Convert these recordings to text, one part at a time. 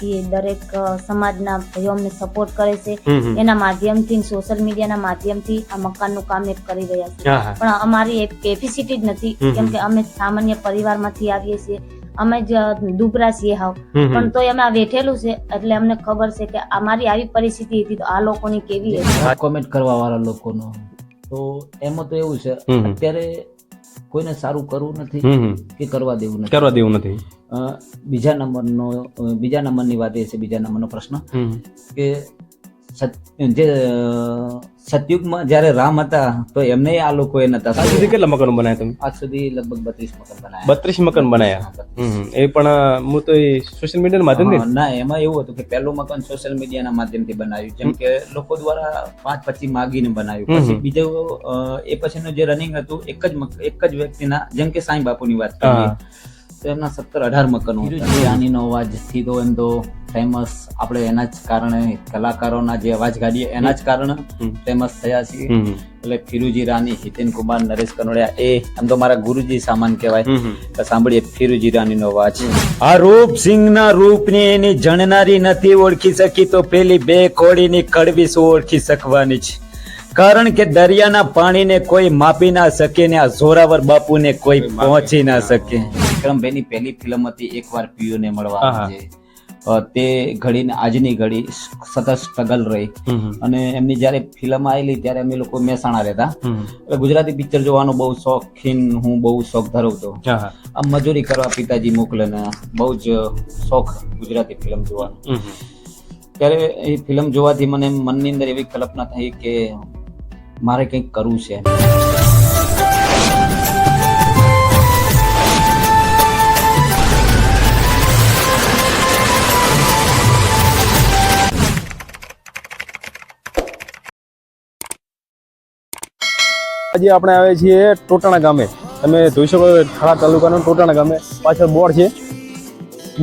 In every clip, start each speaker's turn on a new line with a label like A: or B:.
A: એ દરેક સમાજના ભાઈઓ અમને સપોર્ટ કરે છે. એના માધ્યમથી સોશિયલ મીડિયાના માધ્યમથી આ મકાનનું કામ એક કરી રહ્યા છે. પણ અમારી એક કેપેસિટી જ નથી, કેમ કે અમે સામાન્ય પરિવારમાંથી આવીએ છીએ, અમે જ દુબળા છીએ હાવ, પણ તોય અમે આ વેઠેલું છે એટલે અમને ખબર છે કે અમારી આવી પરિસ્થિતિ હતી તો આ લોકોની કેવી હશે.
B: કોમેન્ટ કરવા વાળા લોકોનો તો એમાં તો એવું છે અત્યારે કોઈને સારું કરવું નથી કે કરવા દેવું નથી. બીજા નંબરની વાત એ છે, બીજા નંબરનો પ્રશ્ન કે જે સતયુગમાં જયારે રામ હતા તો એમને આ લોકો નતા.
C: આજ સુધી કેટલા મકાનો બનાવ્યા તમે?
B: આજ સુધી લગભગ 32
C: 32 મકાન
B: મકાન બનાવ્યા.
C: બનાવ્યા. એ પણ હું તો સોશિયલ મીડિયા માધ્યમથી
B: ના, એમાં એવું હતું કે પહેલું મકાન સોશિયલ મીડિયાના માધ્યમથી બનાવ્યું, જેમ કે લોકો દ્વારા 5-25 માગીને બનાવ્યું. પછી બીજું એ પછીનું જે રનિંગ હતું એક જ વ્યક્તિના, જેમ કે સાંઈ બાપુની વાત કરીએ તો એમના 17-18 મકાનો. રાનીનો અવાજથી તો એમ તો ફેમસ આપણે એના જ કારણે, કલાકારોના જે અવાજ કાઢીએ એના જ કારણે ફેમસ થયા છીએ. એટલે ફિરુજી રાની, હિતેન કુમાર, નરેશ કનોડિયા એ આમ તો મારા ગુરુજી સામાન કહેવાય. તો સાંભળીએ ફિરુજી રાનીનો અવાજ. આ રૂપ સિંહના રૂપની એની જણનારી નથી ઓળખી શકી તો પેલી બે કોડીની કડવી શું ઓળખી શકવાની છે. કારણ કે દરિયાના પાણીને કોઈ માપી ના શકે ને આ જોરાવર બાપુને કોઈ પહોંચી ના શકે. વિક્રમભાઈની પહેલી ફિલ્મ હતી એકવાર પિયુને મળવા, તે ઘડીને આજની ઘડી સતત સ્ટ્રગલ રહી. અને એમની જયારે ફિલ્મ આવેલી ત્યારે અમે લોકો મહેસાણા રહેતા, ગુજરાતી પિક્ચર જોવાનો બહુ શોખીન, હું બહુ શોખ ધરાવતો. આમ મજૂરી કરવા પિતાજી મોકલે ને બહુ જ શોખ ગુજરાતી ફિલ્મ જોવાનો. ત્યારે એ ફિલ્મ જોવાથી મને મનની અંદર એવી કલ્પના થઈ કે મારે કંઈક કરવું છે.
C: આજે આપણે આવે છીએ ટોટાણા ગામે. તમે જોઈ શકો ખડા તાલુકાનો ટોટાણા ગામે પાછળ બોર્ડ છે,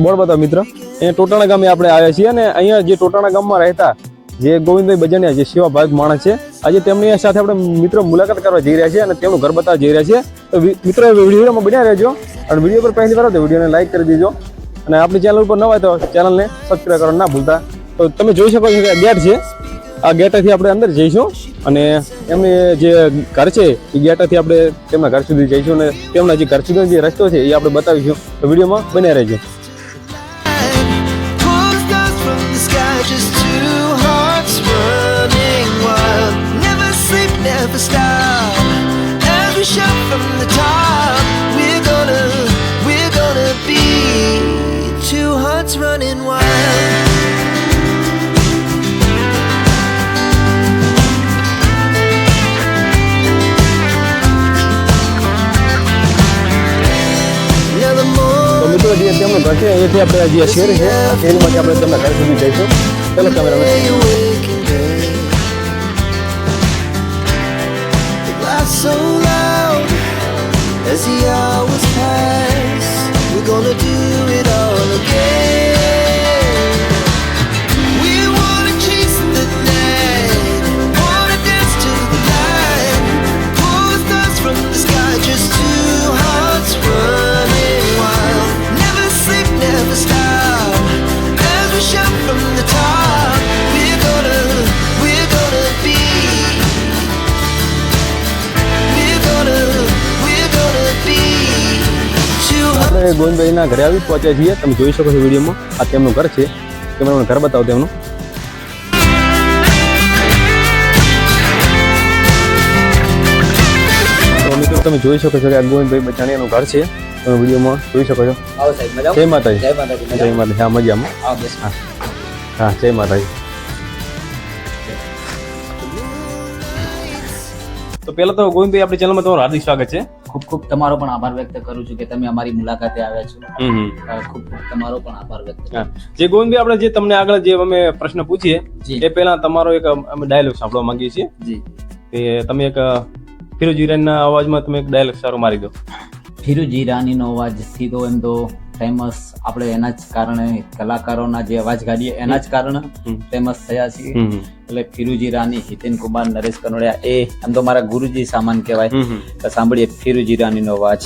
C: બોર્ડ બતાવો મિત્ર. અહીંયા ટોટાણા ગામે આપણે આવ્યા છીએ અને અહીંયા જે ટોટાણા ગામમાં રહેતા જે ગોવિંદભાઈ બજાનિયા, જે સેવાભાવી માણસ છે, આજે તેમની સાથે આપણે મિત્રો મુલાકાત કરવા જઈ રહ્યા છીએ અને તેમનું ઘર બતાવવા જઈ રહ્યા છીએ. તો મિત્રો વિડીયોમાં બન્યા રહેજો અને વિડીયો પર પહેલી વાર તો વિડીયોને લાઈક કરી દેજો અને આપણી ચેનલ ઉપર ન હોય તો ચેનલને સબસ્ક્રાઈબ કરવાનું ના ભૂલતા. તો તમે જોઈ શકો છો કે ગેટ છે, આ ગેટેથી આપણે અંદર જઈશું અને એમની જે ઘર છે એ ગેટેથી આપણે તેમના ઘર સુધી જઈશું અને તેમના જે ઘર સુધીનો જે રસ્તો છે એ આપણે બતાવીશું. તો વિડીયોમાં બન્યા રહેજો. તેમનું ઘર છે અહીંયાથી આપણે જે શેર છે શેરીમાંથી આપણે તેમના ઘર સુધી જઈશું. ચાલો cameraman.
D: So loud as the hours pass, we're gonna do it all again. We wanna chase the night, wanna dance to the light, pull the stars from the sky, just two hearts running wild. Never sleep, never stop, as we shout from the top. We're gonna be.
C: આપણે ગોવિંદભાઈના ઘરે આવી પહોંચ્યા છીએ. તમે જોઈ શકો છો વિડીયોમાં આ તેમનું ઘર છે. તમે ઘર બતાવો તેમનું. તો મિત્રો તમે જોઈ શકો છો કે આ ગોવિંદભાઈ બચાણીયાનું ઘર છે. તમે વિડીયોમાં જોઈ શકો છો. જય માતાજી. જય માતાજી. જય માતાજી. હા, મજામાં. હા, જય માતાજી. તો પહેલા તો ગોવિંદભાઈ આપણી ચેનલમાં તમારું હાર્દિક સ્વાગત છે.
B: ખૂબ ખૂબ તમારો પણ આભાર વ્યક્ત કરું છું કે તમે અમારી મુલાકાતે આવ્યા છો. ખૂબ ખૂબ તમારો પણ આભાર વ્યક્ત કરું છું.
C: જે ગોવિંદભાઈ આપણે જે તમને આગળ જે અમે પ્રશ્ન પૂછીએ એ પહેલા તમારો એક અમે ડાયલોગ સાંભળવા માંગીએ છીએ.
B: જી,
C: કે તમે એક ફિરોજી રાનીના અવાજમાં તમે એક ડાયલોગ સારો મારી દો.
B: ફિરુજી રાનીનો અવાજથી તો એમ તો ફેમસ આપણે એના જ કારણે, કલાકારોના જે અવાજ કાઢીએ એના જ કારણે ફેમસ થયા છીએ. એટલે ફિરુજી રાની, હિતેન કુમાર, નરેશ કનોડિયા એ આમ તો મારા ગુરુજી સામાન કહેવાય. તો સાંભળીએ ફિરુજી રાનીનો અવાજ.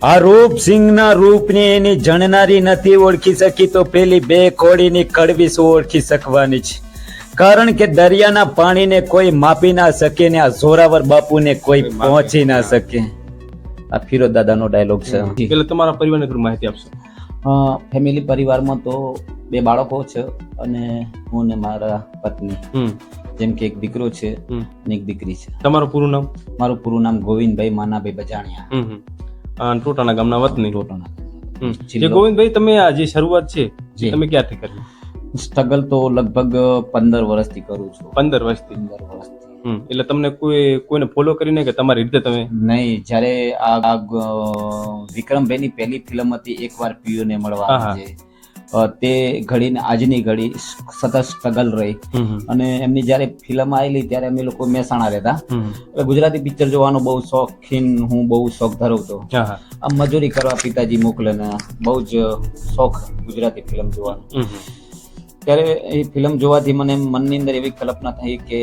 B: આ રૂપ સિંહના રૂપને એની જણનારી નથી ઓળખી શકી તો પેલી બે કોળીની કડવી શું ઓળખી શકવાની છે. કારણ કે દરિયાના પાણીને કોઈ માપી ના શકે ને આ જોરાવર બાપુને કોઈ પહોંચી ના શકે. આ ફિરોજ દાદાનો ડાયલોગ છે.
C: એટલે તમારા પરિવારની થોડી માહિતી આપશો.
B: ફેમિલી પરિવારમાં તો 2 બાળકો છે અને હું ને મારા પત્ની, જેમ કે એક દીકરો છે અને એક દીકરી છે.
C: તમારું પૂરું નામ?
B: મારું પૂરું નામ ગોવિંદભાઈ માનાભાઈ બજાણિયા.
C: ટોટાણા ગામના વતની.
B: ટોટાણા.
C: જે ગોવિંદભાઈ તમે આ જે શરૂઆત છે તમે ક્યાંથી કરી?
B: સ્ટ્રગલ તો લગભગ 15 વર્ષથી કરું છું.
C: 15 વર્ષથી. એટલે તમને કોઈને ફોલો કરીને કે તમારી રીતે તમે?
B: નહીં, જ્યારે આ વિક્રમભાઈની પહેલી ફિલ્મ હતી એકવાર પીયુને મળવા, તે ઘડીને આજની ઘડી સતત સ્ટ્રગલ રહી. અને એમની જ્યારે ફિલ્મ આવેલી ત્યારે અમે લોકો મહેસાણા રહેતા. ગુજરાતી પિક્ચર જોવાનો બહુ શોખીન, હું બહુ શોખ ધરાવતો. આમ મજૂરી કરવા પિતાજી મોકલે ને બહુ જ શોખ ગુજરાતી ફિલ્મ જોવાનો. ત્યારે એ ફિલ્મ જોવાથી મને મનની અંદર એવી કલ્પના થઈ કે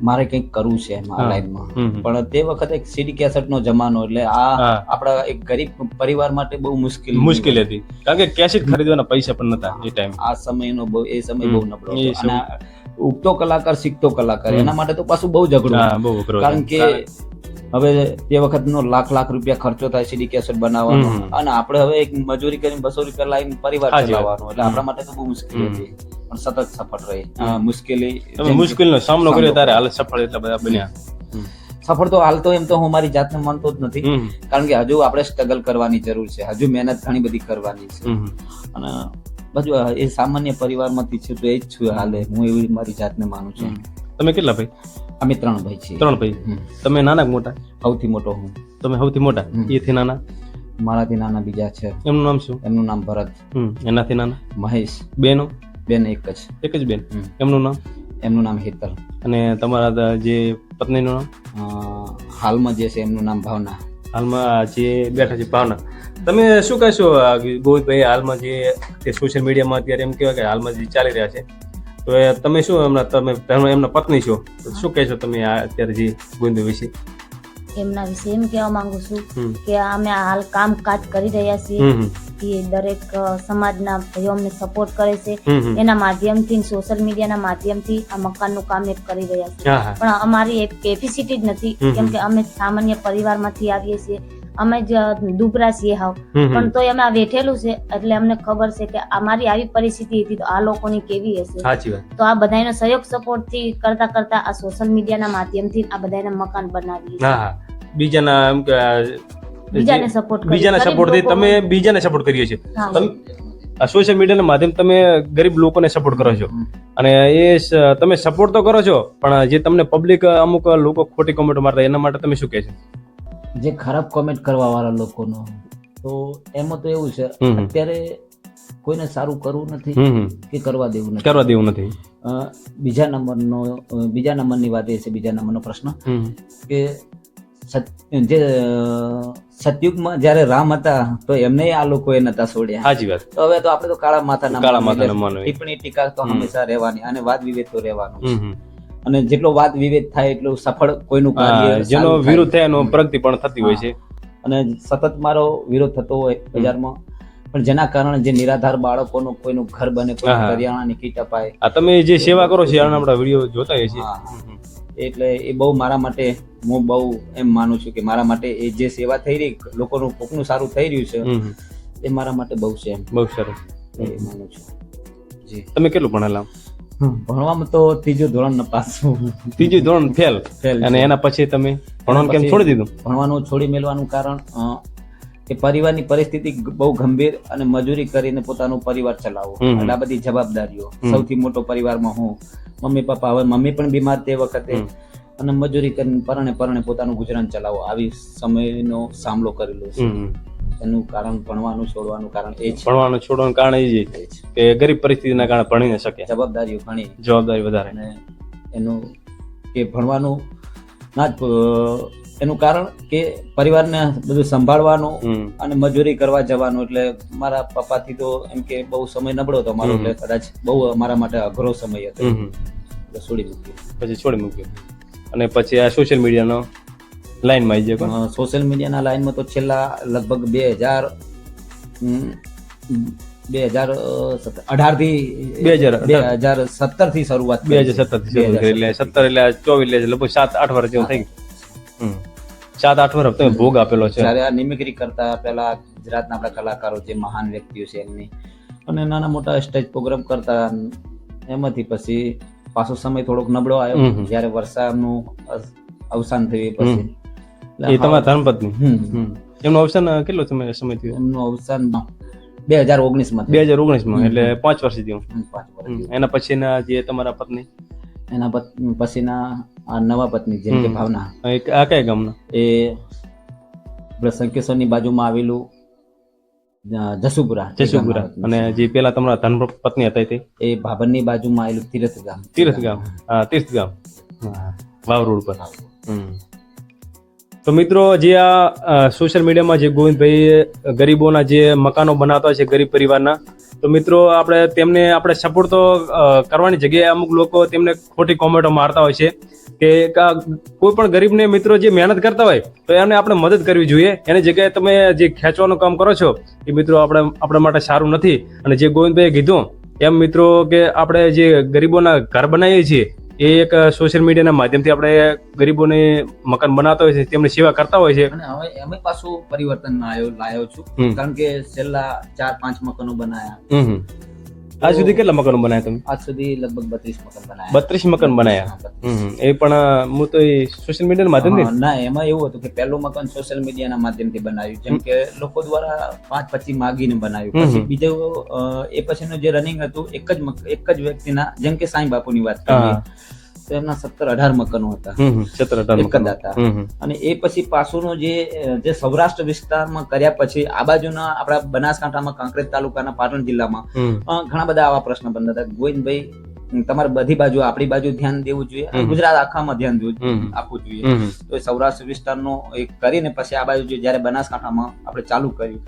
B: મારે કંઈક કરવું છે આ લાઈનમાં. પણ તે વખતે એક સીડી કેસેટ નો જમાનો, એટલે આ આપણા એક ગરીબ પરિવાર માટે બહુ મુશ્કેલ
C: હતી. કારણ કે કેસેટ ખરીદવાના પૈસા પણ નતા એ ટાઈમ.
B: આ સમયનો એ સમય બહુ નબળો હતો. અને ઉગતો કલાકાર શીખતો કલાકાર, એના માટે તો પાછું બહુ ઝઘડું. કારણ કે હવે તે વખતનો લાખ રૂપિયા ખર્ચો થાય સીડી કેસેટ બનાવવાનો, અને આપણે હવે એક મજૂરી કરીને 200 રૂપિયા લાવીને પરિવાર ચલાવવાનો, એટલે આપણા માટે તો બહુ મુશ્કેલ હતી. પણ સતત સફળ રહી.
C: મુશ્કેલીનો સામનો કર્યો ત્યારે હાલ સફળ એટલા બધા બન્યા.
B: સફળ તો હાલ તો એમ તો હું મારી જાતને માનતો જ નથી, કારણ કે હજુ આપણે સ્ટ્રગલ કરવાની જરૂર છે, હજુ મહેનત ઘણી બધી કરવાની છે. અને બધું એ સામાન્ય પરિવારમાંથી છે તો એ જ છું હાલે, હું એવી મારી જાતને માનું છું.
C: તમે કેટલા ભાઈ?
B: અમે 3 ભાઈ છીએ.
C: 3 ભાઈ. તમે નાના કે મોટા?
B: સૌથી મોટો હું.
C: તમે સૌથી મોટા? એથી નાના?
B: મારાથી નાના બીજા છે.
C: એમનું નામ શું?
B: એમનું નામ ભરત.
C: એનાથી નાના?
B: મહેશ.
C: બેનો?
B: બેન એક
C: જ બેન. એમનું નામ?
B: એમનું નામ હેતલ.
C: અને તમારા જે પત્નીનું
B: નામ? હાલમાં જે છે એમનું નામ ભાવના.
C: હાલમાં જે બેઠા છે ભાવના. તમે શું કહેશો ગોવિંદભાઈ, હાલમાં જે સોશિયલ મીડિયામાં અત્યારે એમ કહેવાય કે હાલમાં જે ચાલી રહ્યા છે, તો તમે શું તમે એમના પત્ની છો, શું કહેશો તમે અત્યારે જે ગોવિંદભાઈ વિશે?
A: એમના વિશે એમ કહેવા માંગુ છું કે અમે હાલ કામકાજ કરી રહ્યા છીએ, એ દરેક સમાજના ભાઈઓ અમને સપોર્ટ કરે છે. એના માધ્યમથી, સોશિયલ મીડિયાના માધ્યમથી આ મકાનનું કામ કરી રહ્યા છે. પણ અમારી એક કેપેસિટી જ નથી, કેમ કે અમે સામાન્ય પરિવારમાંથી આવીએ છીએ, અમે જ દુબળા છીએ હાવ. પણ તોય અમે આ બેઠેલું છે એટલે અમને ખબર છે કે અમારી આવી પરિસ્થિતિ હતી તો આ લોકોની કેવી હશે. તો આ બધાનો સહયોગ સપોર્ટ થી કરતા કરતા આ સોશિયલ મીડિયાના માધ્યમથી આ બધાના મકાન બનાવીએ.
C: બીજાના એમ કે
A: બીજાને સપોર્ટ
C: થી તમે બીજાને સપોર્ટ કરીએ છીએ. આ સોશિયલ મીડિયાના માધ્યમ તમે ગરીબ લોકોને સપોર્ટ કરો છો, અને એ તમે સપોર્ટ તો કરો છો, પણ જે તમને પબ્લિક અમુક લોકો ખોટી કોમેન્ટ મારતા એના માટે તમે શું કહે છે?
B: જે ખરાબ કોમેન્ટ કરવા વાળા લોકોનો, તો એમાં તો એવું છે અત્યારે કોઈને સારું કરવું નથી કે કરવા દેવું નથી. બીજા નંબરની વાત એ છે, બીજા નંબરનો પ્રશ્ન કે જે સતયુગમાં જયારે રામ હતા તો એમને આ લોકોએ નતા છોડ્યા.
C: સાચી વાત.
B: તો હવે તો આપણે તો કાળા માથાના ટિપ્પણી ટીકા તો હંમેશા રહેવાની, અને વાદ વિવેદ તો રહેવાનું છે. અને જેટલો વાદ વિવેદ થાય એટલું સફળ કોઈનું કાર્ય,
C: જેનો વિરોધ થાય એનો પ્રગતિ પણ થતી હોય છે.
B: અને સતત મારો વિરોધ થતો હોય બજારમાં, પણ જેના કારણે જે નિરાધાર બાળકોનું કોઈનું ઘર બને, કોઈ કરિયાણાની કીટ અપાય.
C: તમે જે સેવા કરો છો આપણા વિડીયો જોતા હોઈએ છીએ,
B: એટલે એ બહુ મારા માટે, હું બહુ એમ માનું છું કે મારા માટે એ જે સેવા થઈ રહી, લોકોનું કોકનું સારું થઈ રહ્યું છે, એ મારા માટે બહુ છે.
C: બહુ સરસ
B: એ માનું છું.
C: જી. તમે કેટલું ભણેલા?
B: ભણવામાં તો 3જું ધોરણ પાસ.
C: 3જું ધોરણ ફેલ. અને એના પછી તમે ભણવાનું કેમ છોડી દીધું?
B: ભણવાનું છોડી મેળવાનું કારણ કે પરિવારની પરિસ્થિતિ બહુ ગંભીર, અને મજૂરી કરીને પોતાનો પરિવાર ચલાવવો, એટલે આ બધી જવાબદારીઓ. સૌથી મોટો પરિવારમાં હું, મમ્મી પપ્પા, હવે મમ્મી પણ બીમાર તે વખતે, અને મજૂરી કરીને પરણે પોતાનું ગુજરાન ચલાવો, આવી સમયનો સામનો કરેલો છે. એનું કારણ ભણવાનું છોડવાનું કારણ એ છે.
C: ભણવાનું છોડવાનું કારણ એ છે કે ગરીબ પરિસ્થિતિના કારણે ભણી ન શકે.
B: જવાબદારીઓ ઘણી,
C: જવાબદારી વધારે.
B: અને એનું કે ભણવાનું ના એનું કારણ કે પરિવારને બધું સંભાળવાનું અને મજૂરી કરવા જવાનું, એટલે મારા પપ્પાથી તો એમ કે બહુ સમય નબળો હતો મારો, એટલે કદાચ બહુ મારા માટે અઘરો સમય હતો, એટલે છોડી મૂક્યો.
C: અને પછી આ સોશિયલ મીડિયાનો લાઈનમાં આવી જાય
B: સોશિયલ મીડિયાના લાઈનમાં તો છેલ્લા લગભગ 2018 થી 2017 થી શરૂઆત કરી.
C: 2017 થી શરૂ કરી એટલે 17 એટલે 24 એટલે લગભગ 7-8 વર્ષ જેવું થઈ ગયું. 7-8 વર્ષ તમે ભોગ આપેલો છે.
B: જ્યારે આ નિમિક્રી કરતા પહેલા ગુજરાતના આપણા કલાકારો જે મહાન વ્યક્તિઓ છે એમની અને નાના મોટા સ્ટેજ પ્રોગ્રામ કરતા, એમાંથી પછી પાછો સમય થોડોક નબળો આવ્યો જ્યારે વર્ષાનું અવસાન થયું પછી.
C: એ તમારા ધર્મપત્ની એમનું અવસાન કેટલો સમય થયો?
B: એમનું અવસાન 2019 માં.
C: 2019 માં એટલે 5 વર્ષ થયું.
B: 5 વર્ષ.
C: એના પછીના જે તમારા પત્ની,
B: એના પછીના આ નવા પત્ની જેમ કે ભાવના,
C: આ કયા ગામના?
B: એ સંકેશ્વરની બાજુમાં આવેલું જસુપુરા.
C: અને જે પેલા તમારા ધર્મપત્ની હતા
B: એ ભાભરની બાજુમાં આવેલું તીર્થગામ.
C: તીર્થગામ વાવ રોડ પર. તો મિત્રો, જે આ સોશિયલ મીડિયામાં જે ગોવિંદભાઈ ગરીબોના જે મકાનો બનાવતા હોય છે ગરીબ પરિવારના, તો મિત્રો આપણે સપોર્ટ તો કરવાની જગ્યાએ અમુક લોકો તેમને ખોટી કોમેન્ટો મારતા હોય છે કે કોઈ પણ ગરીબને મિત્રો જે મહેનત કરતા હોય તો એને આપણે મદદ કરવી જોઈએ. એની જગ્યાએ તમે જે ખેંચવાનું કામ કરો છો એ મિત્રો આપણા માટે સારું નથી. અને જે ગોવિંદભાઈએ કીધું એમ મિત્રો કે આપણે જે ગરીબોના ઘર બનાવીએ છીએ એ એક સોશિયલ મીડિયાના માધ્યમથી આપણે ગરીબોને મકાન બનાવતા હોય છે, તેમની સેવા કરતા હોય છે.
B: અને હવે એમાં પાછું પરિવર્તન લાવ્યો છું, કારણ કે છેલ્લા 4-5 મકાનો બનાયા.
C: આજ સુધી કેટલા મકાનો બનાવ્યા તમે?
B: આજ સુધી લગભગ 32 મકાન બનાયા.
C: 32 મકાન બનાયા. એ પણ હું તો સોશિયલ મીડિયાના માધ્યમથી
B: ના, એમાં એવું હતું કે પહેલું મકાન સોશિયલ મીડિયાના માધ્યમથી બનાવ્યું, જેમ કે લોકો દ્વારા 5-25 માગીને બનાવ્યું. પછી બીજું એ પછીનું જે રનિંગ હતું એક જ વ્યક્તિના, જેમ કે સાંઈ બાપુની વાત કરીએ તો એમના 17-18 મકાનો હતા.
C: 17-18
B: એક જ હતા. અને એ પછી પાછુંનું જે સૌરાષ્ટ્ર વિસ્તારમાં કર્યા પછી આ બાજુના આપણા બનાસકાંઠામાં કાંકરેજ તાલુકાના પાટણ જિલ્લામાં ઘણા બધા આવા પ્રશ્ન બનતા હતા. ગોવિંદભાઈ, તમારે બધી બાજુ આપણી બાજુ ધ્યાન દેવું જોઈએ, ગુજરાત આખામાં ધ્યાન આપવું જોઈએ. તો સૌરાષ્ટ્ર વિસ્તારનો એક કરીને પછી આ બાજુ જયારે બનાસકાંઠામાં આપણે ચાલુ કર્યું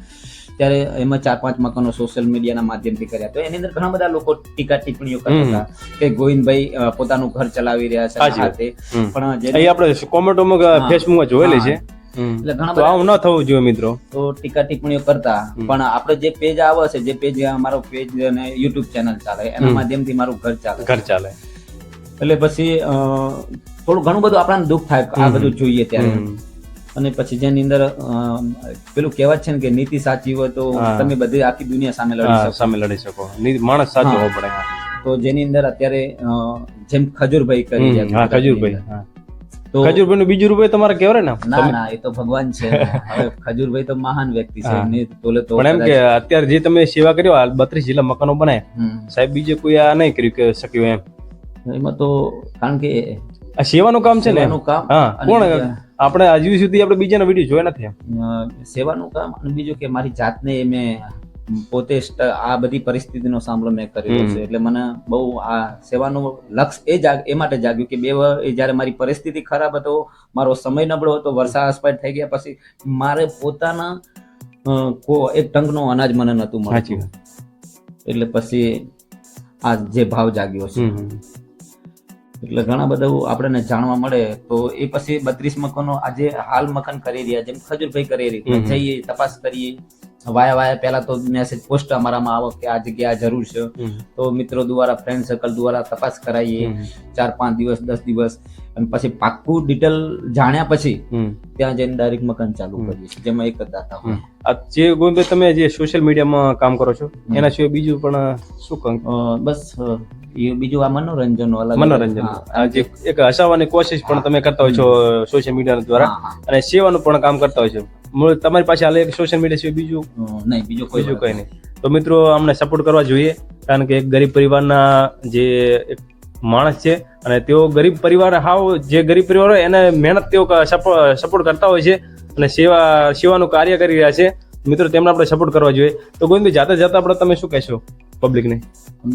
B: ત્યારે એમાં 4-5 મકાનો સોશિયલ મીડિયાના માધ્યમથી કર્યા. તો એની અંદર ઘણા બધા લોકો ટીકા ટિપ્પણીઓ કરતા હતા કે ગોવિંદભાઈ પોતાનું ઘર ચલાવી રહ્યા છે, પણ જે
C: આપણે કોમેન્ટોમાં ફેસબુકમાં જોયેલી છે.
B: એટલે ઘણા
C: બધા આવું ન થવું જોઈએ મિત્રો.
B: તો ટીકા ટિપ્પણીઓ કરતા, પણ આપણે જે પેજ આવે છે, જે પેજ અમારો પેજ અને યુટ્યુબ ચેનલ ચાલે એના માધ્યમથી મારું ઘર ચાલે. એટલે પછી થોડું ઘણું બધું આપણને દુઃખ થાય આ બધું જોઈએ ત્યારે. અને પછી જેની અંદર પેલું કહેવત છે ને કે નીતિ સાચી હોય તો તમે બધી આખી દુનિયા સામે લડી શકો.
C: માણસ સાચો હોવો પડે.
B: તો જેની અંદર અત્યારે જેમ ખજૂરભાઈ કરી
C: તો ખજૂરભાઈ નું બીજું રૂપિયા તમારે કેવરે ને?
B: ના, એ તો ભગવાન છે. હવે ખજૂરભાઈ તો મહાન વ્યક્તિ છે.
C: પણ એમ કે અત્યારે જે તમે સેવા કર્યો 32 જેટલા મકાનો બનાવ્યા, સાહેબ બીજે કોઈ આ નહીં કર્યું શક્યું એમ?
B: એમાં તો કારણ કે
C: આ સેવાનું કામ છે ને. હા, કોણ આપણે હજુ સુધી આપણે બીજાના વિડીયો જોયા નથી.
B: સેવાનું કામ અને બીજું કે મારી જાતને મેં પોતે આ બધી પરિસ્થિતિનો સામનો મેં કરેલો છે. એટલે મને બહુ આ સેવાનું લક્ષ્ય એ માટે જાગ્યું કે જયારે મારી પરિસ્થિતિ ખરાબ હતો, મારો સમય નબળો હતો, વર્ષા અસ્પષ્ટ થઈ ગયા, પછી મારે પોતાના એક ટંકનો અનાજ મને નતું મળતું. એટલે પછી આ જે ભાવ જાગ્યો છે. એટલે ઘણા બધા આપણને જાણવા મળે. તો એ પછી 32 મકાનો આજે હાલ મકાન કરી રહ્યા, જેમ ખજૂરભાઈ કરી રહી, જઈએ તપાસ કરીએ. વાયા પહેલા તો મેસેજ પોસ્ટ અમારામાં આવો કે આ જગ્યા જરૂર છે, તો મિત્રો દ્વારા, ફ્રેન્ડ સર્કલ દ્વારા તપાસ કરાવીએ 4-5 દિવસ 10 દિવસ, અને પછી પાક્કું ડિટેલ જાણ્યા પછી ત્યાં જઈને ડાયરેક્ટ મકાન ચાલુ કરીએ, જેમાં એક જ દાતા હોય.
C: જે ગોવિંદભાઈ તમે જે સોશિયલ મીડિયામાં કામ કરો છો એના સિવાય બીજું પણ શું કામ?
B: બસ બીજું આ મનોરંજન
C: જે એક હસાવવાની કોશિશ પણ તમે કરતા હોય છો સોશિયલ મીડિયા દ્વારા, અને સેવાનું પણ કામ કરતા હોય છો. તમારી પાસે હાલ એક સોશિયલ મીડિયા સિવાય બીજું
B: નહીં, બીજું કઈ
C: નહીં. તો મિત્રો અમને સપોર્ટ કરવા જોઈએ, કારણ કે એક ગરીબ પરિવારના જે એક માણસ છે અને તેઓ ગરીબ પરિવાર જે ગરીબ પરિવાર હોય એને મહેનત તેઓ સપોર્ટ કરતા હોય છે અને સેવાનું કાર્ય કરી રહ્યા છે. મિત્રો તેમને આપણે સપોર્ટ કરવા જોઈએ. તો ગોવિંદભાઈ, જાતા આપણે તમે શું કહેશો પબ્લિકને?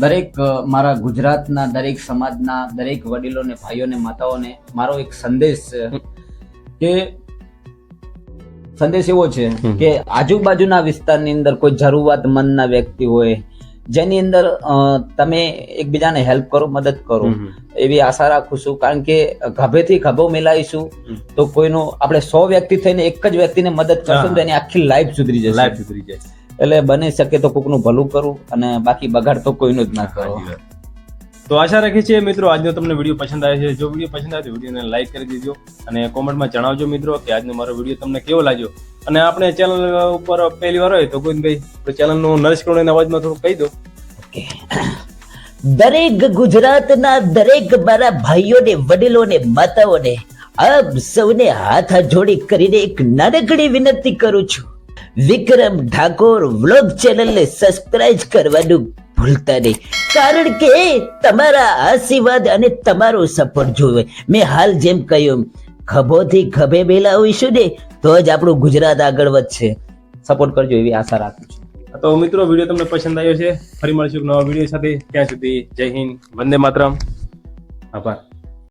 B: દરેક મારા ગુજરાતના દરેક સમાજના દરેક વડીલોને, ભાઈઓને, માતાઓને મારો એક સંદેશ છે કે સંદેશ એવો છે કે આજુબાજુના વિસ્તારની અંદર કોઈ જરૂરિયાતમંદના વ્યક્તિ હોય જેની અંદર તમે એકબીજાને હેલ્પ કરો, મદદ કરો એવી આશા રાખું છું. કારણ કે ખભેથી ખભો મિલાવીશું તો કોઈનું આપણે 100 વ્યક્તિ થઈને એક જ વ્યક્તિને મદદ કરશું તો એની આખી લાઈફ સુધરી જશે. એટલે બની શકે તો કોકનું ભલું કરું અને બાકી બગાડ તો કોઈનું જ ના કરો.
C: તો આશા રાખીએ છીએ મિત્રો આજનો તમને વિડીયો પસંદ આવે છે. જો વિડીયો પસંદ આવે તો વિડીયોને લાઈક કરી દેજો અને કોમેન્ટમાં જણાવજો મિત્રો કે આજનો મારો વિડીયો તમને કેવો લાગ્યો. અને આપણે ચેનલ ઉપર પહેલી વાર હોય તો ગોવિંદભાઈ ચેનલનું નરેશ કરોડના અવાજમાં થોડું કહી દો.
E: દરેક ગુજરાતના દરેક મારા ભાઈઓને, વડીલોને, માતાઓને આપ સૌને હાથ જોડી કરીને એક નાનકડી વિનંતી કરું છું. વિક્રમ ઠાકોર વ્લોગ ચેનલને સબસ્ક્રાઇબ કરવાનું ભૂલતા નહીં, કારણ કે તમારા આશીર્વાદ અને તમારો સપોર્ટ જોવે. મેં હાલ જેમ કહ્યું, ખભોથી ખભે મિલાવીશું ને તો જ આપણું ગુજરાત આગળ વધશે.
B: સપોર્ટ કરજો એવી આશા રાખું છું.
C: તો મિત્રો વિડીયો તમને પસંદ આવ્યો છે. ફરી મળીશું નવા વિડીયો સાથે. ત્યાં સુધી જય હિન્દ, વંદે માતરમ. આભાર.